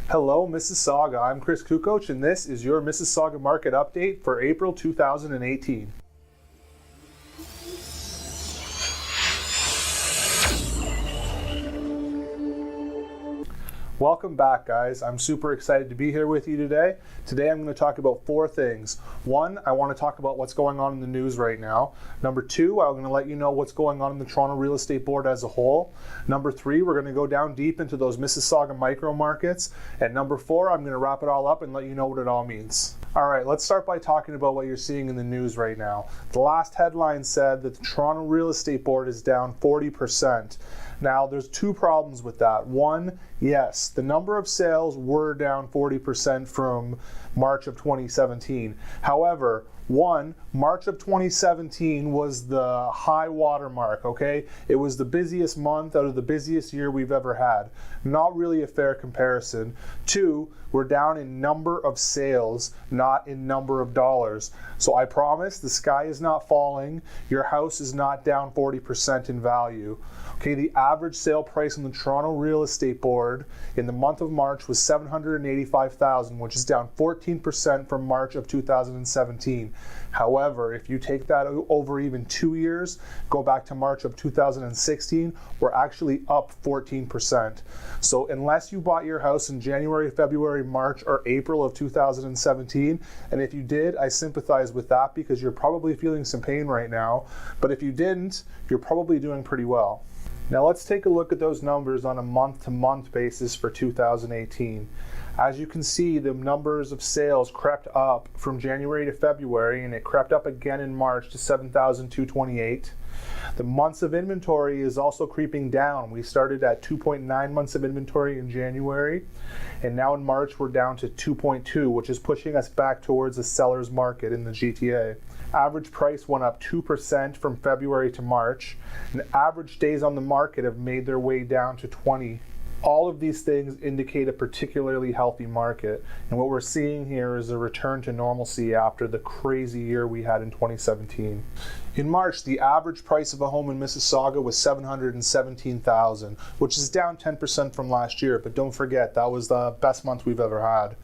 Hello, Mississauga. I'm Chris Kukoc, and this is your Mississauga Market update for April 2018. Welcome back, guys. I'm super excited to be here with you today. Today I'm going to talk about four things. One, I want to talk about what's going on in the news right now. Number two, I'm going to let you know what's going on in the Toronto Real Estate Board as a whole. Number three, we're going to go down deep into those Mississauga micro markets. And number four, I'm going to wrap it all up and let you know what it all means. All right, let's start by talking about what you're seeing in the news right now. The last headline said that the Toronto Real Estate Board is down 40%. Now, there's two problems with that. One, yes, the number of sales were down 40% from March of 2017. However, March of 2017 was the high water mark, okay? It was the busiest month out of the busiest year we've ever had. Not really a fair comparison. Two, we're down in number of sales, not in number of dollars. So I promise the sky is not falling. Your house is not down 40% in value. Okay, the average sale price on the Toronto Real Estate Board in the month of March was $785,000, which is down 14% from March of 2017. However, if you take that over even 2 years, go back to March of 2016, we're actually up 14%. So unless you bought your house in January, February, March, or April of 2017, and if you did, I sympathize with that because you're probably feeling some pain right now. But if you didn't, you're probably doing pretty well. Now let's take a look at those numbers on a month-to-month basis for 2018. As you can see, the numbers of sales crept up from January to February, and it crept up again in March to 7,228. The months of inventory is also creeping down. We started at 2.9 months of inventory in January, and now in March we're down to 2.2, which is pushing us back towards a seller's market in the GTA. Average price went up 2% from February to March, and average days on the market have made their way down to 20. All of these things indicate a particularly healthy market, and what we're seeing here is a return to normalcy after the crazy year we had in 2017. In March, the average price of a home in Mississauga was $717,000, which is down 10% from last year, but don't forget, that was the best month we've ever had.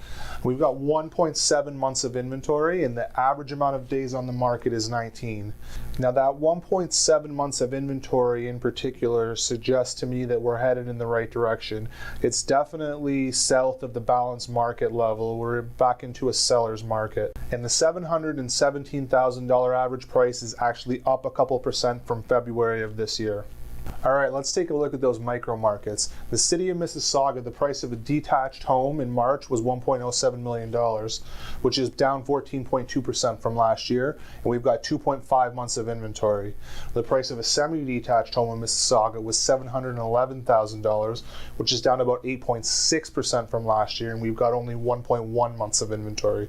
We've got 1.7 months of inventory, and the average amount of days on the market is 19. Now, that 1.7 months of inventory in particular suggests to me that we're headed in the right direction. It's definitely south of the balanced market level. We're back into a seller's market. And the $717,000 average price is actually up a couple percent from February of this year. All right, let's take a look at those micro markets. The city of Mississauga, the price of a detached home in March was $1.07 million, which is down 14.2% from last year, and we've got 2.5 months of inventory. The price of a semi-detached home in Mississauga was $711,000, which is down about 8.6% from last year, and we've got only 1.1 months of inventory.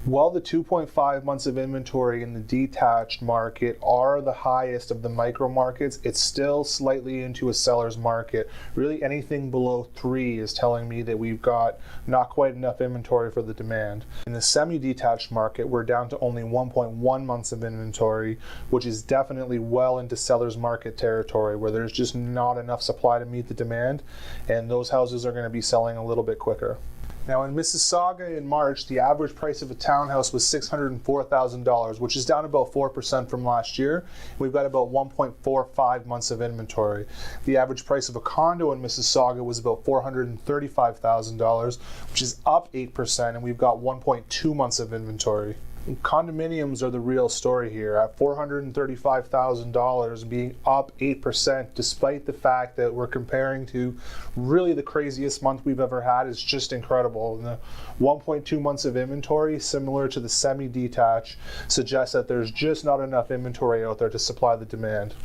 While the 2.5 months of inventory in the detached market are the highest of the micro markets, it's still slightly into a seller's market. Really anything below 3 is telling me that we've got not quite enough inventory for the demand. In the semi-detached market, we're down to only 1.1 months of inventory, which is definitely well into seller's market territory where there's just not enough supply to meet the demand, and those houses are going to be selling a little bit quicker. Now in Mississauga in March, the average price of a townhouse was $604,000, which is down about 4% from last year. We've got about 1.45 months of inventory. The average price of a condo in Mississauga was about $435,000, which is up 8%, and we've got 1.2 months of inventory. Condominiums are the real story here at $435,000, being up 8%, despite the fact that we're comparing to really the craziest month we've ever had. Is just incredible. And the 1.2 months of inventory, similar to the semi-detached, suggests that there's just not enough inventory out there to supply the demand.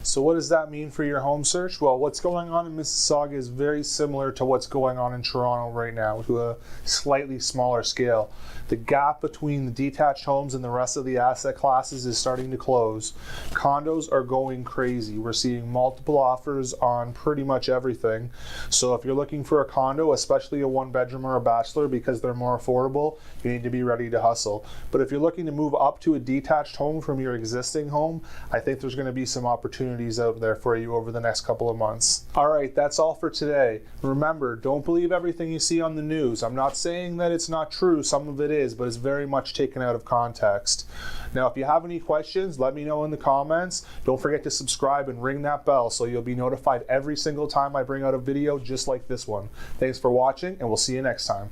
So what does that mean for your home search? Well, what's going on in Mississauga is very similar to what's going on in Toronto right now, to a slightly smaller scale. The gap between the detached detached homes and the rest of the asset classes is starting to close. Condos are going crazy. We're seeing multiple offers on pretty much everything. So if you're looking for a condo, especially a one bedroom or a bachelor, because they're more affordable, you need to be ready to hustle. But if you're looking to move up to a detached home from your existing home, I think there's going to be some opportunities out there for you over the next couple of months. All right, that's all for today. Remember, don't believe everything you see on the news. I'm not saying that it's not true, some of it is, but it's very much taken out of context. Now, if you have any questions, let me know in the comments. Don't forget to subscribe and ring that bell so you'll be notified every single time I bring out a video just like this one. Thanks for watching, and we'll see you next time.